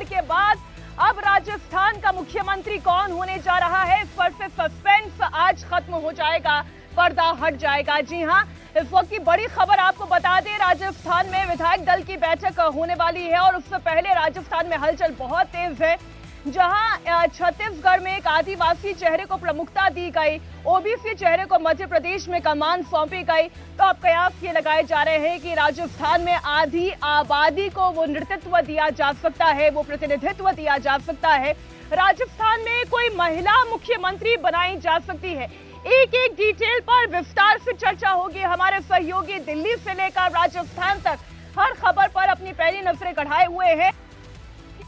छत्तीसगढ़ के बाद अब राजस्थान का मुख्यमंत्री कौन होने जा रहा है, इस पर से सस्पेंस आज खत्म हो जाएगा, पर्दा हट जाएगा। जी हां, इस वक्त की बड़ी खबर आपको बता दें, राजस्थान में विधायक दल की बैठक होने वाली है और उससे पहले राजस्थान में हलचल बहुत तेज है। जहां छत्तीसगढ़ में एक आदिवासी चेहरे को प्रमुखता दी गई, ओबीसी चेहरे को मध्य प्रदेश में कमान सौंपी गई, तो अब कयास ये लगाए जा रहे हैं कि राजस्थान में आधी आबादी को वो नेतृत्व दिया जा सकता है, वो प्रतिनिधित्व दिया जा सकता है। राजस्थान में कोई महिला मुख्यमंत्री बनाई जा सकती है। एक एक डिटेल पर विस्तार से चर्चा होगी। हमारे सहयोगी दिल्ली से लेकर राजस्थान तक हर खबर पर अपनी पैनी नजरें गढ़ाए हुए हैं।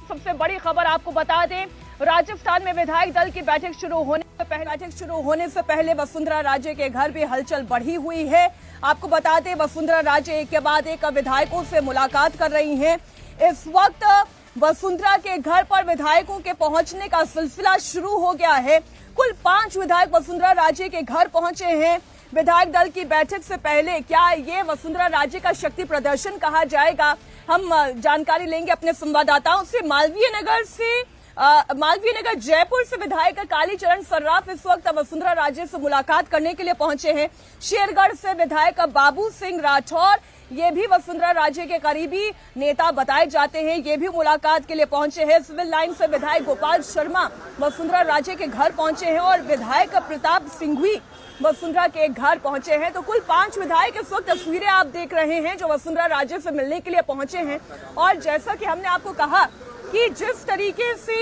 सबसे बड़ी खबर आपको बता दें, राजस्थान में विधायक दल की बैठक शुरू होने से पहले वसुंधरा राजे के घर भी हलचल बढ़ी हुई है। आपको बता दें, वसुंधरा राजे एक के बाद एक विधायकों से मुलाकात कर रही हैं। इस वक्त वसुंधरा के घर पर विधायकों के पहुंचने का सिलसिला शुरू हो गया है। कुल 5 विधायक वसुंधरा राजे के घर पहुंचे हैं। विधायक दल की बैठक से पहले क्या ये वसुंधरा राजे का शक्ति प्रदर्शन कहा जाएगा, हम जानकारी लेंगे अपने संवाददाताओं से। मालवीय नगर जयपुर से विधायक कालीचरण सर्राफ इस वक्त वसुंधरा राजे से मुलाकात करने के लिए पहुंचे हैं। शेरगढ़ से विधायक बाबू सिंह राठौर, ये भी वसुंधरा राजे के करीबी नेता बताए जाते हैं, ये भी मुलाकात के लिए पहुंचे हैं। सिविल लाइन से विधायक गोपाल शर्मा वसुंधरा राजे के घर पहुंचे हैं और विधायक प्रताप सिंघवी वसुंधरा के घर पहुंचे हैं। तो कुल 5 विधायक इस वक्त तस्वीरें आप देख रहे हैं जो वसुंधरा राजे से मिलने के लिए पहुंचे हैं। और जैसा कि हमने आपको कहा कि जिस तरीके से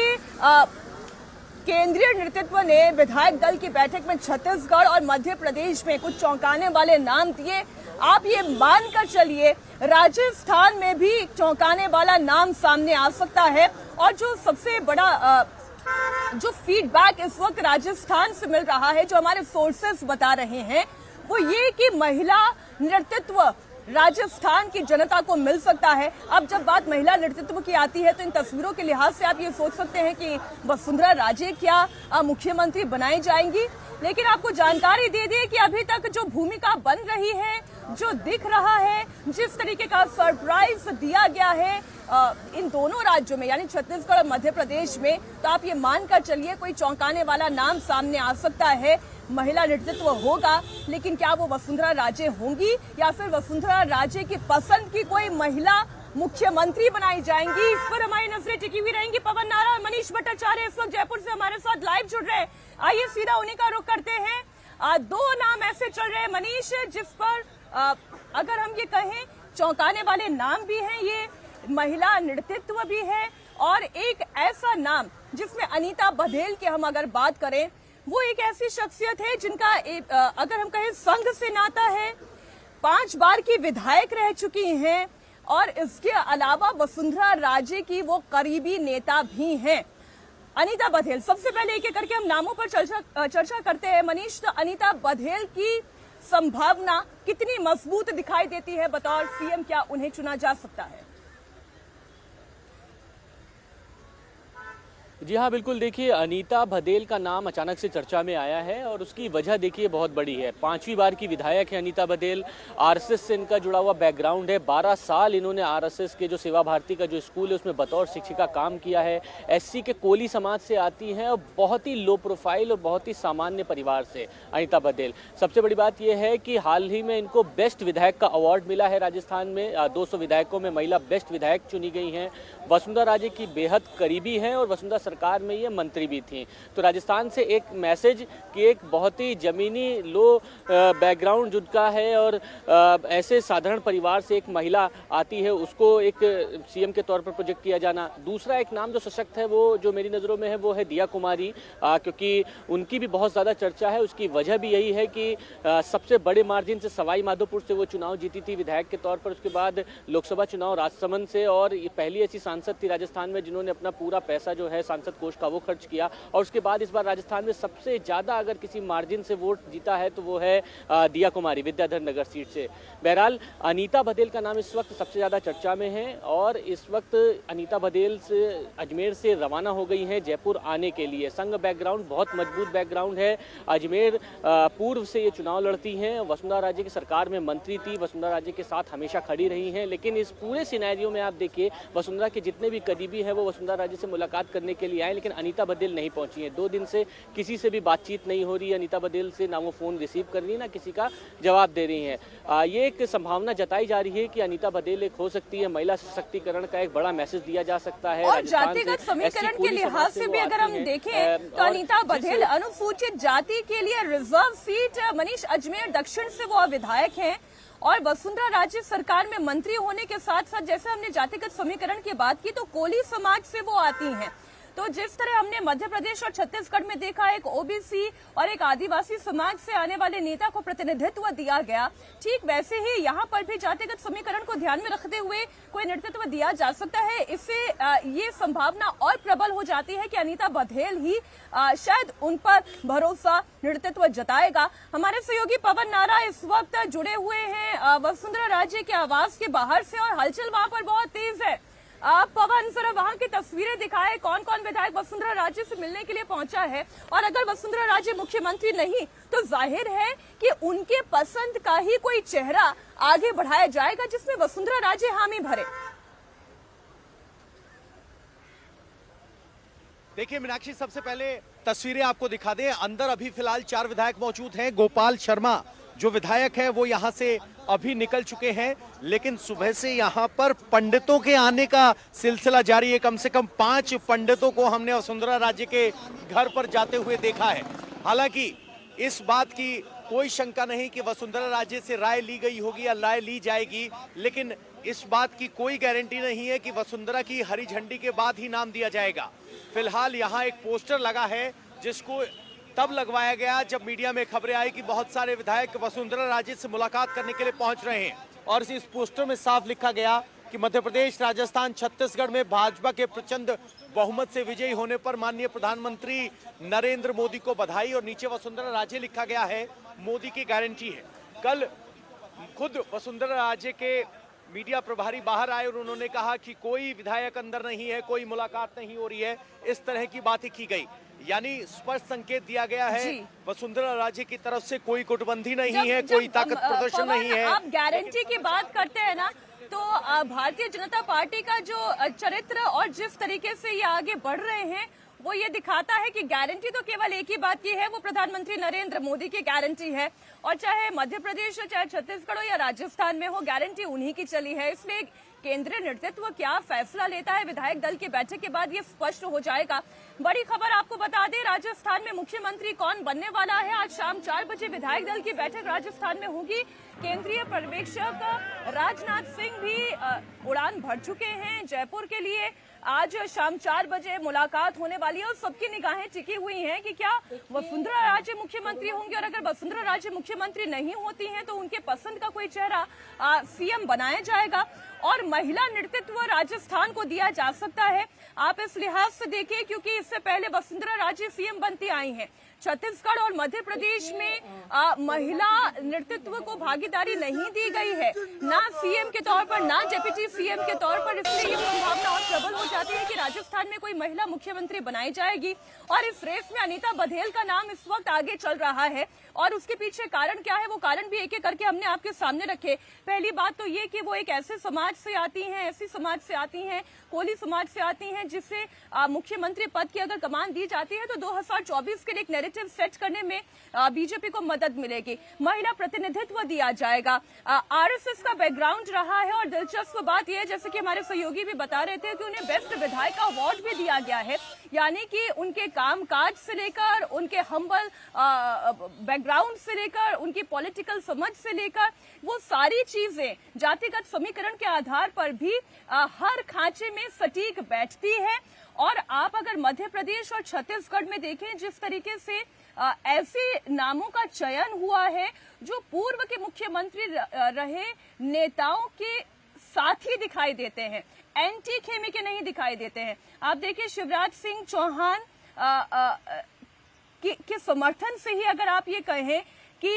केंद्रीय नेतृत्व ने विधायक दल की बैठक में छत्तीसगढ़ और मध्य प्रदेश में कुछ चौंकाने वाले नाम दिए, आप ये मानकर चलिए राजस्थान में भी चौंकाने वाला नाम सामने आ सकता है। और जो सबसे बड़ा जो फीडबैक इस वक्त राजस्थान से मिल रहा है, जो हमारे सोर्सेस बता रहे हैं, वो ये कि महिला नेतृत्व राजस्थान की जनता को मिल सकता है। अब जब बात महिला नेतृत्व की आती है तो इन तस्वीरों के लिहाज से आप ये सोच सकते हैं कि वसुंधरा राजे क्या मुख्यमंत्री बनाई जाएंगी। लेकिन आपको जानकारी दे दें कि अभी तक जो भूमिका बन रही है, जो दिख रहा है, जिस तरीके का सरप्राइज दिया गया है इन दोनों राज्यों में यानी छत्तीसगढ़ और मध्य प्रदेश में, तो आप ये मानकर चलिए कोई चौंकाने वाला नाम सामने आ सकता है। महिला नेतृत्व होगा, लेकिन क्या वो वसुंधरा राजे होंगी या फिर वसुंधरा राजे की पसंद की कोई महिला मुख्यमंत्री बनाई जाएंगी, इस पर हमारी नजरें टिकी हुई रहेंगी। पवन नारा और मनीष भट्टाचार्य इस वक्त जयपुर से हमारे साथ लाइव जुड़ रहे हैं। आइए सीधा उन्हीं का रुख करते हैं। 2 नाम ऐसे चल रहे हैं मनीष, जिस पर अगर हम ये कहें चौंकाने वाले नाम भी हैं, ये महिला नेतृत्व भी है, और एक ऐसा नाम जिसमें अनीता बघेल की हम अगर बात करें, वो एक ऐसी शख्सियत है जिनका अगर हम कहें संघ से नाता है, 5 बार की विधायक रह चुकी हैं और इसके अलावा वसुंधरा राजे की वो करीबी नेता भी हैं। अनीता बघेल, सबसे पहले एक एक करके हम नामों पर चर्चा करते हैं। मनीष, तो अनीता बघेल की संभावना कितनी मजबूत दिखाई देती है बतौर सीएम, क्या उन्हें चुना जा सकता है? जी हाँ, बिल्कुल। देखिए, अनीता बघेल का नाम अचानक से चर्चा में आया है और उसकी वजह देखिए बहुत बड़ी है। 5वीं बार की विधायक है अनीता बघेल। आरएसएस से इनका जुड़ा हुआ बैकग्राउंड है। 12 साल इन्होंने आरएसएस के जो सेवा भारती का जो स्कूल है उसमें बतौर शिक्षिका काम किया है। एससी के कोली समाज से आती हैं और बहुत ही लो प्रोफाइल और बहुत ही सामान्य परिवार से अनीता बघेल। सबसे बड़ी बात यह है कि हाल ही में इनको बेस्ट विधायक का अवार्ड मिला है राजस्थान में। 200 विधायकों में महिला बेस्ट विधायक चुनी गई हैं। वसुंधरा राजे की बेहद करीबी हैं और वसुंधरा सरकार में ये मंत्री भी थी। तो राजस्थान से एक मैसेज कि एक बहुत ही जमीनी लो बैकग्राउंड जिनका है और ऐसे साधारण परिवार से एक महिला आती है, उसको एक सीएम के तौर पर प्रोजेक्ट किया जाना। दूसरा एक नाम जो सशक्त है, वो जो मेरी नज़रों में है, वो है दिया कुमारी, क्योंकि उनकी भी बहुत ज़्यादा चर्चा है। उसकी वजह भी यही है कि सबसे बड़े मार्जिन से सवाई माधोपुर से वो चुनाव जीती थी विधायक के तौर पर। उसके बाद लोकसभा चुनाव राजसमंद से, और ये पहली ऐसी सांसद थी राजस्थान में जिन्होंने अपना पूरा पैसा जो है सांसद कोष का वो खर्च किया और उसके बाद इस बार राजस्थान में सबसे ज़्यादा अगर किसी मार्जिन से वोट जीता है तो वो है दिया कुमारी विद्याधर नगर सीट से। बहरहाल अनीता बघेल का नाम इस वक्त सबसे ज़्यादा चर्चा में है और इस वक्त अनीता बघेल से अजमेर से रवाना हो गई हैं जयपुर आने के लिए। संघ बैकग्राउंड बहुत मजबूत बैकग्राउंड है। अजमेर पूर्व से ये चुनाव लड़ती हैं, वसुंधरा राजे की सरकार में मंत्री थी, वसुंधरा राजे के साथ हमेशा खड़ी रही हैं। लेकिन इस पूरे सिनेरियो में आप देखिए वसुंधरा के जितने भी करीबी हैं वो वसुंधरा राजे से मुलाकात करने के लिए आए, लेकिन अनीता बघेल नहीं पहुंची हैं। 2 दिन से किसी से भी बातचीत नहीं हो रही है अनीता बघेल से, ना वो फोन रिसीव कर रही है ना किसी का जवाब दे रही हैं। ये एक संभावना जताई जा रही है कि अनीता बघेल एक हो सकती है महिला सशक्तिकरण का एक बड़ा मैसेज दिया जा सकता है। और जातिगत समीकरण के लिहाज से भी अगर हम देखें तो अनीता बघेल अनुसूचित जाति के लिए रिजर्व सीट मनीष अजमेर दक्षिण से वो विधायक हैं और वसुंधरा राजे सरकार में मंत्री होने के साथ साथ जैसे हमने जातिगत समीकरण की बात की तो कोली समाज से वो आती हैं। तो जिस तरह हमने मध्य प्रदेश और छत्तीसगढ़ में देखा एक ओबीसी और एक आदिवासी समाज से आने वाले नेता को प्रतिनिधित्व दिया गया, ठीक वैसे ही यहाँ पर भी जातिगत समीकरण को ध्यान में रखते हुए कोई नेतृत्व दिया जा सकता है। इससे ये संभावना और प्रबल हो जाती है कि अनीता बघेल ही शायद उन पर भरोसा नेतृत्व जताएगा। हमारे सहयोगी पवन नारा इस वक्त जुड़े हुए हैं वसुंधरा राजे के आवास के बाहर से और हलचल वहां पर बहुत तेज है। पवन जरा वहां की तस्वीरें दिखाए, कौन कौन विधायक वसुंधरा राजे से मिलने के लिए पहुंचा है और अगर वसुंधरा राजे मुख्यमंत्री नहीं तो जाहिर है कि उनके पसंद का ही कोई चेहरा आगे बढ़ाया जाएगा जिसमें वसुंधरा राजे हामी भरे। देखिए मीनाक्षी, सबसे पहले तस्वीरें आपको दिखा दें। अंदर अभी फिलहाल 4 विधायक मौजूद हैं। गोपाल शर्मा जो विधायक है वो यहां से अभी निकल चुके हैं, लेकिन सुबह से यहां पर पंडितों के आने का सिलसिला जारी है। कम से कम 5 पंडितों को हमने वसुंधरा राजे के घर पर जाते हुए देखा है। हालांकि इस बात की कोई शंका नहीं कि वसुंधरा राजे से राय ली गई होगी या राय ली जाएगी, लेकिन इस बात की कोई गारंटी नहीं है कि वसुंधरा की हरी झंडी के बाद ही नाम दिया जाएगा। फिलहाल यहाँ एक पोस्टर लगा है जिसको तब लगवाया गया जब मीडिया में खबरें आई कि बहुत सारे विधायक वसुंधरा राजे से मुलाकात करने के लिए पहुंच रहे हैं और इस पोस्टर में साफ लिखा गया कि मध्य प्रदेश, राजस्थान, छत्तीसगढ़ में भाजपा के प्रचंड बहुमत से विजयी होने पर माननीय प्रधानमंत्री नरेंद्र मोदी को बधाई और नीचे वसुंधरा राजे लिखा गया है। मोदी की गारंटी है। कल खुद वसुंधरा राजे के मीडिया प्रभारी बाहर आए और उन्होंने कहा कि कोई विधायक अंदर नहीं है, कोई मुलाकात नहीं हो रही है, इस तरह की बातें की गई। यानी स्पष्ट संकेत दिया गया है वसुंधरा राजे की तरफ से कोई गुटबंदी नहीं है, कोई ताकत प्रदर्शन नहीं है। आप गारंटी की बात करते हैं ना, तो भारतीय जनता पार्टी का जो चरित्र और जिस तरीके से ये आगे बढ़ रहे हैं वो ये दिखाता है कि गारंटी तो केवल एक ही बात की है, वो प्रधानमंत्री नरेंद्र मोदी की गारंटी है। और चाहे मध्य प्रदेश हो, चाहे छत्तीसगढ़ हो या राजस्थान में हो, गारंटी उन्हीं की चली है। इसलिए केंद्रीय नेतृत्व क्या फैसला लेता है विधायक दल की बैठक के बाद ये स्पष्ट हो जाएगा। बड़ी खबर आपको बता दें, राजस्थान में मुख्यमंत्री कौन बनने वाला है। आज शाम 4 बजे विधायक दल की बैठक राजस्थान में होगी। केंद्रीय पर्यवेक्षक राजनाथ सिंह भी उड़ान भर चुके हैं जयपुर के लिए। आज शाम 4 बजे मुलाकात होने वाली है और सबकी निगाहें टिकी हुई हैं कि क्या वसुंधरा राजे मुख्यमंत्री होंगे और अगर वसुंधरा राजे मुख्यमंत्री नहीं होती हैं तो उनके पसंद का कोई चेहरा सीएम बनाया जाएगा और महिला नेतृत्व राजस्थान को दिया जा सकता है। आप इस लिहाज से देखिए क्योंकि इससे पहले वसुंधरा राजे सीएम बनती आई हैं। छत्तीसगढ़ और मध्य प्रदेश में महिला नेतृत्व को भागीदारी नहीं दी गई है, ना सीएम के तौर पर ना डिप्टी सीएम के तौर पर। इसलिए ये संभावना और प्रबल हो जाती है कि राजस्थान में कोई महिला मुख्यमंत्री बनाई जाएगी और इस रेस में अनीता बघेल का नाम इस वक्त आगे चल रहा है। और उसके पीछे कारण क्या है वो कारण भी एक एक करके हमने आपके सामने रखे। पहली बात तो ये कि वो एक ऐसे समाज से आती हैं, ऐसी समाज से आती हैं, कोली समाज से आती हैं जिससे मुख्यमंत्री पद की अगर कमान दी जाती है तो 2024 के लिए एक नैरेटिव सेट करने में बीजेपी को मदद मिलेगी। महिला प्रतिनिधित्व दिया जाएगा। आरएसएस का बैकग्राउंड रहा है और दिलचस्प बात यह है जैसे कि हमारे सहयोगी भी बता रहे थे कि उन्हें बेस्ट विधायक का अवार्ड भी दिया गया है, यानी कि उनके कामकाज से लेकर उनके हम्बल बैकग्राउंड से लेकर उनकी पॉलिटिकल समझ से लेकर वो सारी चीजें जातिगत समीकरण के आधार पर भी हर खांचे में सटीक बैठती है। और आप अगर मध्य प्रदेश और छत्तीसगढ़ में देखें जिस तरीके से ऐसे नामों का चयन हुआ है जो पूर्व के मुख्यमंत्री रहे नेताओं के साथी दिखाई देते हैं, एंटी खेमे के नहीं दिखाई देते हैं। आप देखिए शिवराज सिंह चौहान के समर्थन से ही अगर आप ये कहें कि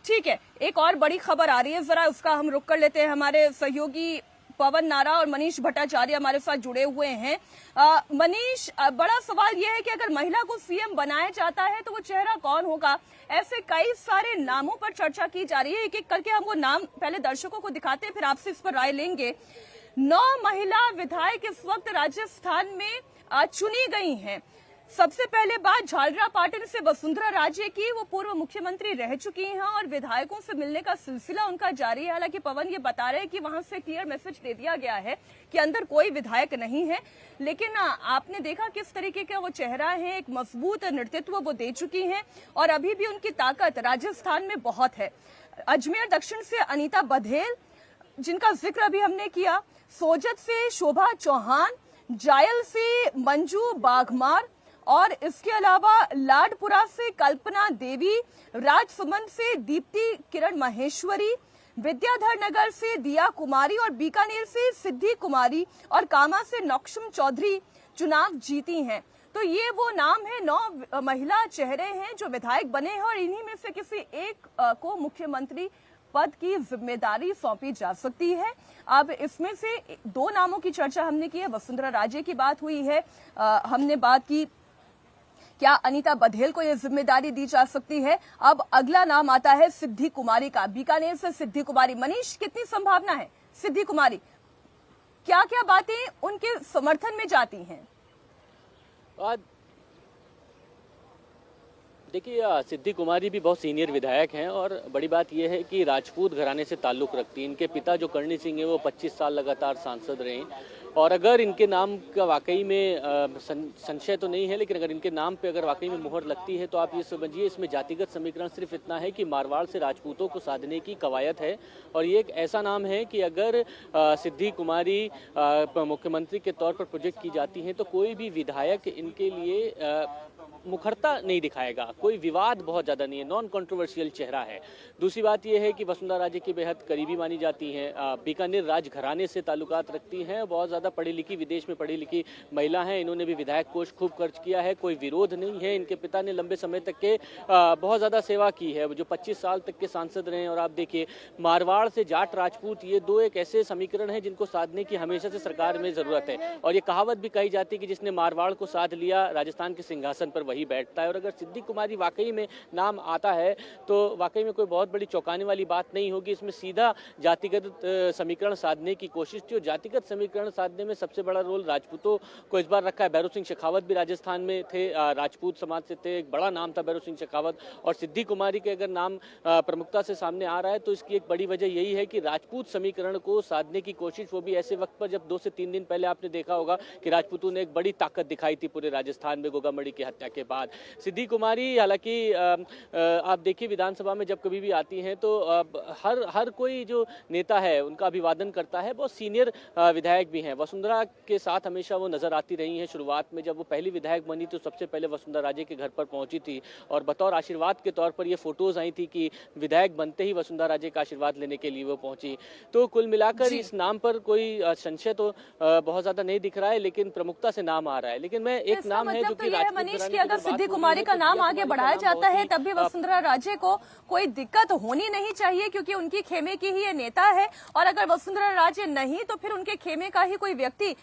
ठीक है, एक और बड़ी खबर आ रही है, जरा उसका हम रुक कर लेते हैं। हमारे सहयोगी पवन नारा और मनीष भट्टाचार्य हमारे साथ जुड़े हुए हैं। मनीष, बड़ा सवाल यह है कि अगर महिला को सीएम बनाया जाता है तो वो चेहरा कौन होगा? ऐसे कई सारे नामों पर चर्चा की जा रही है। एक एक करके हम वो नाम पहले दर्शकों को दिखाते हैं, फिर आपसे इस पर राय लेंगे। 9 महिला विधायक इस वक्त राजस्थान में चुनी गई हैं। सबसे पहले बात झालरा पाटन से वसुंधरा राजे की, वो पूर्व मुख्यमंत्री रह चुकी हैं और विधायकों से मिलने का सिलसिला उनका जारी है। हालांकि पवन ये बता रहे हैं कि वहां से क्लियर मैसेज दे दिया गया है कि अंदर कोई विधायक नहीं है, लेकिन आपने देखा किस तरीके का वो चेहरा है, एक मजबूत नेतृत्व वो दे चुकी हैं और अभी भी उनकी ताकत राजस्थान में बहुत है। अजमेर दक्षिण से अनीता बघेल, जिनका जिक्र अभी हमने किया, सोजत से शोभा चौहान, जायल से मंजू बाघमार और इसके अलावा लाडपुरा से कल्पना देवी, राजसमंद से दीप्ति किरण महेश्वरी, विद्याधर नगर से दिया कुमारी और बीकानेर से सिद्धि कुमारी और कामा से नौक्षम चौधरी चुनाव जीती हैं। तो ये वो नाम है, 9 महिला चेहरे हैं जो विधायक बने हैं और इन्हीं में से किसी एक को मुख्यमंत्री पद की जिम्मेदारी सौंपी जा सकती है। अब इसमें से 2 नामों की चर्चा हमने की है, वसुंधरा राजे की बात हुई है, हमने बात की क्या अनीता बघेल को यह जिम्मेदारी दी जा सकती है। अब अगला नाम आता है सिद्धि कुमारी का, बीकानेर से सिद्धि कुमारी। मनीष, कितनी संभावना है सिद्धि कुमारी, क्या क्या बातें उनके समर्थन में जाती हैं? देखिए, सिद्धि कुमारी भी बहुत सीनियर विधायक हैं और बड़ी बात यह है कि राजपूत घराने से ताल्लुक़ रखती हैं। इनके पिता जो करणी सिंह हैं वो 25 साल लगातार सांसद रहे और अगर इनके नाम का वाकई में संशय तो नहीं है, लेकिन अगर इनके नाम पे अगर वाकई में मुहर लगती है तो आप ये समझिए इसमें जातिगत समीकरण सिर्फ इतना है कि मारवाड़ से राजपूतों को साधने की कवायद है। और ये एक ऐसा नाम है कि अगर सिद्धि कुमारी मुख्यमंत्री के तौर पर प्रोजेक्ट की जाती हैं तो कोई भी विधायक इनके लिए मुखरता नहीं दिखाएगा, कोई विवाद बहुत ज़्यादा नहीं है, नॉन कंट्रोवर्शियल चेहरा है। दूसरी बात यह है कि वसुंधरा राजे की बेहद करीबी मानी जाती हैं, बीकानेर राजघराने से ताल्लुकात रखती हैं, बहुत ज़्यादा पढ़ी लिखी, विदेश में पढ़ी लिखी महिला हैं। इन्होंने भी विधायक कोष खूब खर्च किया है, कोई विरोध नहीं है। इनके पिता ने लंबे समय तक के बहुत ज़्यादा सेवा की है, जो 25 साल तक के सांसद रहे हैं। और आप देखिए, मारवाड़ से जाट राजपूत, ये 2 एक ऐसे समीकरण हैं जिनको साधने की हमेशा से सरकार में ज़रूरत है। और ये कहावत भी कही जाती है कि जिसने मारवाड़ को साध लिया राजस्थान के सिंहासन पर वही बैठता है। और अगर सिद्धि कुमारी वाकई में नाम आता है तो वाकई में कोई बहुत बड़ी चौंकाने वाली बात नहीं होगी। इसमें सीधा जातिगत समीकरण साधने की कोशिश थी और जातिगत समीकरण साधने में सबसे बड़ा रोल राजपूतों को इस बार रखा है। भैरव सिंह शेखावत भी राजस्थान में थे, राजपूत समाज से थे, एक बड़ा नाम था भैरव सिंह शेखावत। और सिद्धि कुमारी के अगर नाम प्रमुखता से सामने आ रहा है तो इसकी एक बड़ी वजह यही है कि राजपूत समीकरण को साधने की कोशिश, वो भी ऐसे वक्त पर जब 2 से 3 दिन पहले आपने देखा होगा कि राजपूतों ने एक बड़ी ताकत दिखाई थी पूरे राजस्थान में गोगामड़ी की हत्या के बाद। सिद्धि कुमारी हालांकि आप देखिए विधानसभा में जब कभी भी आती हैं तो हर कोई जो नेता है उनका अभिवादन करता है। बहुत सीनियर विधायक भी हैं, वसुंधरा के साथ हमेशा वो नजर आती रही हैं। शुरुआत में जब वो पहली विधायक बनी तो सबसे पहले वसुंधरा राजे के घर पर पहुंची थी और बतौर आशीर्वाद के तौर पर ये फोटोज आई थी कि विधायक बनते ही वसुंधरा राजे का आशीर्वाद लेने के लिए वो पहुंची। तो कुल मिलाकर इस नाम पर कोई संशय तो बहुत ज्यादा नहीं दिख रहा है, लेकिन प्रमुखता से नाम आ रहा है। लेकिन मैं एक नाम है जो कि मनीष की अगर सिद्धि कुमारी का नाम आगे बढ़ाया जाता है तब भी वसुंधरा राजे को कोई दिक्कत होनी नहीं चाहिए, क्योंकि उनकी खेमे की ही ये नेता है। और अगर वसुंधरा राजे नहीं तो फिर उनके खेमे का ही कोई व्यक्ति,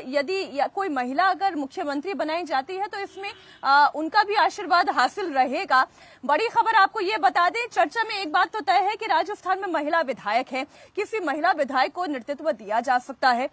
यदि कोई महिला अगर मुख्यमंत्री बनाई जाती है तो इसमें उनका भी आशीर्वाद हासिल रहेगा। बड़ी खबर आपको ये बता दें, चर्चा में एक बात तो तय है कि राजस्थान में महिला विधायक है, किसी महिला विधायक को नेतृत्व दिया जा सकता है।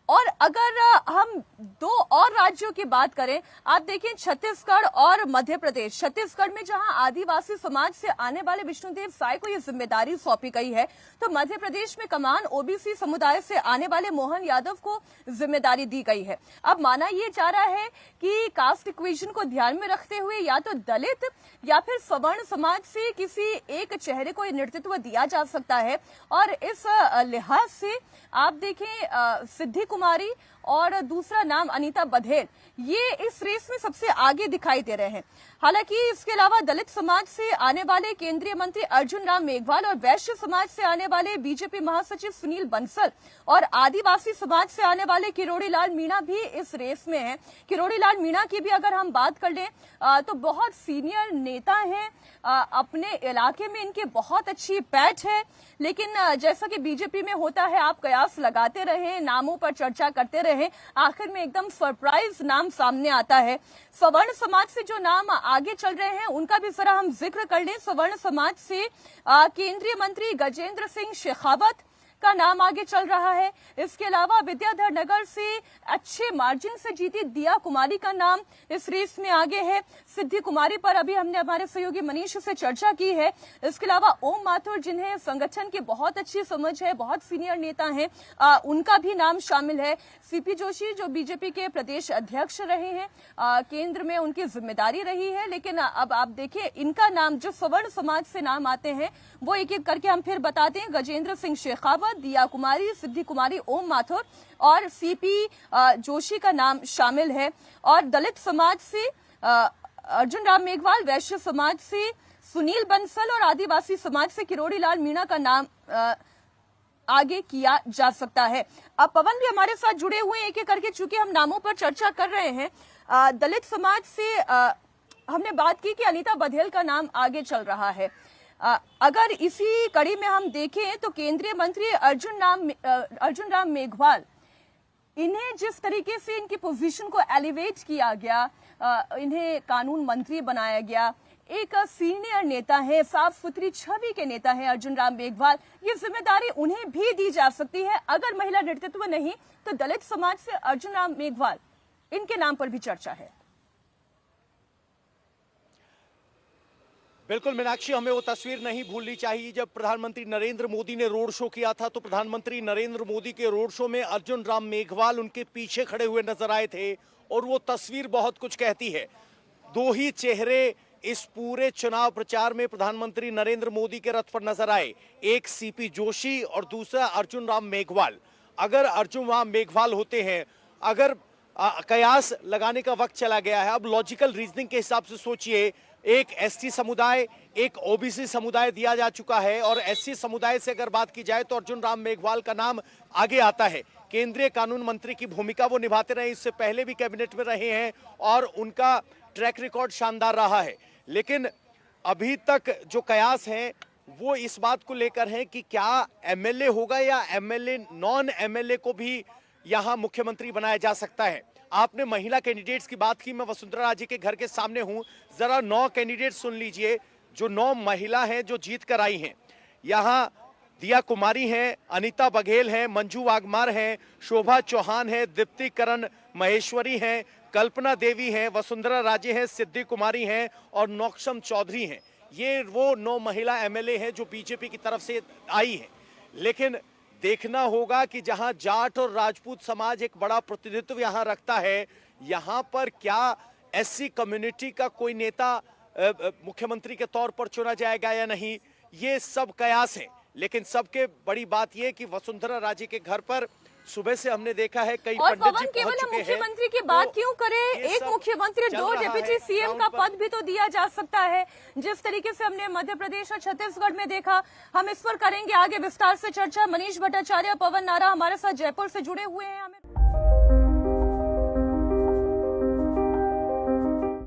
और अगर हम 2 और राज्यों की बात करें, आप देखें छत्तीसगढ़ और मध्य प्रदेश। छत्तीसगढ़ में जहां आदिवासी समाज से आने वाले विष्णुदेव साय को यह जिम्मेदारी सौंपी गई है, तो मध्य प्रदेश में कमान ओबीसी समुदाय से आने वाले मोहन यादव को जिम्मेदारी दी गई है। अब माना यह जा रहा है कि कास्ट इक्वेशन को ध्यान में रखते हुए या तो दलित या फिर सवर्ण समाज से किसी एक चेहरे को नेतृत्व दिया जा सकता है। और इस लिहाज से आप देखें सिद्धि कुमारी और दूसरा नाम अनीता बघेल, ये इस रेस में सबसे आगे दिखाई दे रहे हैं। हालांकि इसके अलावा दलित समाज से आने वाले केंद्रीय मंत्री अर्जुन राम मेघवाल और वैश्य समाज से आने वाले बीजेपी महासचिव सुनील बंसल और आदिवासी समाज से आने वाले किरोड़ी लाल मीणा भी इस रेस में हैं। किरोड़ी लाल मीणा की भी अगर हम बात कर लें तो बहुत सीनियर नेता हैं, अपने इलाके में इनके बहुत अच्छी पैठ है, लेकिन जैसा कि बीजेपी में होता है, आप कयास लगाते रहे, नामों पर चर्चा करते रहे, आखिर में एकदम सरप्राइज नाम सामने आता है। सवर्ण समाज से जो नाम आगे चल रहे हैं उनका भी जरा हम जिक्र कर लें। सवर्ण समाज से केंद्रीय मंत्री गजेंद्र सिंह शेखावत का नाम आगे चल रहा है। इसके अलावा विद्याधर नगर से अच्छे मार्जिन से जीती दिया कुमारी का नाम इस रेस में आगे है। सिद्धि कुमारी पर अभी हमने हमारे सहयोगी मनीष से चर्चा की है। इसके अलावा ओम माथुर, जिन्हें संगठन की बहुत अच्छी समझ है, बहुत सीनियर नेता हैं, उनका भी नाम शामिल है। सीपी जोशी जो बीजेपी के प्रदेश अध्यक्ष रहे हैं, केंद्र में उनकी जिम्मेदारी रही है, लेकिन अब आप देखिए इनका नाम, जो सवर्ण समाज से नाम आते हैं वो एक एक करके हम फिर बताते हैं। गजेंद्र सिंह शेखावत, दिया कुमारी, सिद्धि कुमारी, ओम माथुर और सीपी जोशी का नाम शामिल है। और दलित समाज से अर्जुन राम मेघवाल, वैश्य समाज से सुनील बंसल और आदिवासी समाज से किरोड़ी लाल मीणा का नाम आगे किया जा सकता है। अब पवन भी हमारे साथ जुड़े हुए हैं एक एक करके, चूंकि हम नामों पर चर्चा कर रहे हैं। दलित समाज से हमने बात की कि अनीता बघेल का नाम आगे चल रहा है। अगर इसी कड़ी में हम देखें तो केंद्रीय मंत्री अर्जुन राम मेघवाल, इन्हें जिस तरीके से इनकी पोजीशन को एलिवेट किया गया, इन्हें कानून मंत्री बनाया गया, एक सीनियर नेता है, साफ सुथरी छवि के नेता है अर्जुन राम मेघवाल, ये जिम्मेदारी उन्हें भी दी जा सकती है। अगर महिला नेतृत्व नहीं तो दलित समाज से अर्जुन राम मेघवाल, इनके नाम पर भी चर्चा है। बिल्कुल मीनाक्षी, हमें वो तस्वीर नहीं भूलनी चाहिए जब प्रधानमंत्री नरेंद्र मोदी ने रोड शो किया था, तो प्रधानमंत्री नरेंद्र मोदी के रोड शो में अर्जुन राम मेघवाल उनके पीछे खड़े हुए नजर आए थे, और वो तस्वीर बहुत कुछ कहती है। दो ही चेहरे इस पूरे चुनाव प्रचार में प्रधानमंत्री नरेंद्र मोदी के रथ पर नजर आए, एक सीपी जोशी और दूसरा अर्जुन राम मेघवाल। अगर अर्जुन राम मेघवाल होते हैं, अगर कयास लगाने का वक्त चला गया है, अब लॉजिकल रीजनिंग के हिसाब से सोचिए, एक एसटी समुदाय, एक ओबीसी समुदाय दिया जा चुका है, और एससी समुदाय से अगर बात की जाए तो अर्जुन राम मेघवाल का नाम आगे आता है। केंद्रीय कानून मंत्री की भूमिका वो निभाते रहे, इससे पहले भी कैबिनेट में रहे हैं और उनका ट्रैक रिकॉर्ड शानदार रहा है। लेकिन अभी तक जो कयास है वो इस बात को लेकर है कि क्या एमएलए होगा या एमएलए, नॉन एमएलए को भी यहां मुख्यमंत्री बनाया जा सकता है। आपने महिला कैंडिडेट्स की बात की, मैं वसुंधरा राजे के घर के सामने हूं, जरा 9 कैंडिडेट सुन लीजिए, जो 9 महिला हैं जो जीत कर आई हैं। यहां दिया कुमारी हैं, अनीता बघेल हैं, मंजू वाघमार हैं, शोभा चौहान है, दीप्ति करण महेश्वरी हैं, कल्पना देवी हैं, वसुंधरा राजे हैं, सिद्धि कुमारी हैं और नौक्षम चौधरी हैं। ये वो 9 महिला एमएलए हैं जो बीजेपी की तरफ से आई हैं। लेकिन देखना होगा कि जहां जाट और राजपूत समाज एक बड़ा प्रतिनिधित्व यहां रखता है, यहां पर क्या एससी कम्युनिटी का कोई नेता मुख्यमंत्री के तौर पर चुना जाएगा या नहीं, ये सब कयास है। लेकिन सबके बड़ी बात यह कि वसुंधरा राजे के घर पर सुबह से हमने देखा है कई और पंडित जी पवन, केवल पहुंच हम चुके मुख्यमंत्री हैं। की बात क्यों करें, एक मुख्यमंत्री 2 डिप्टी सीएम का पद भी तो दिया जा सकता है, जिस तरीके से हमने मध्य प्रदेश और छत्तीसगढ़ में देखा। हम इस पर करेंगे आगे विस्तार से चर्चा। मनीष भट्टाचार्य, पवन नारा हमारे साथ जयपुर से जुड़े हुए हैं। हमें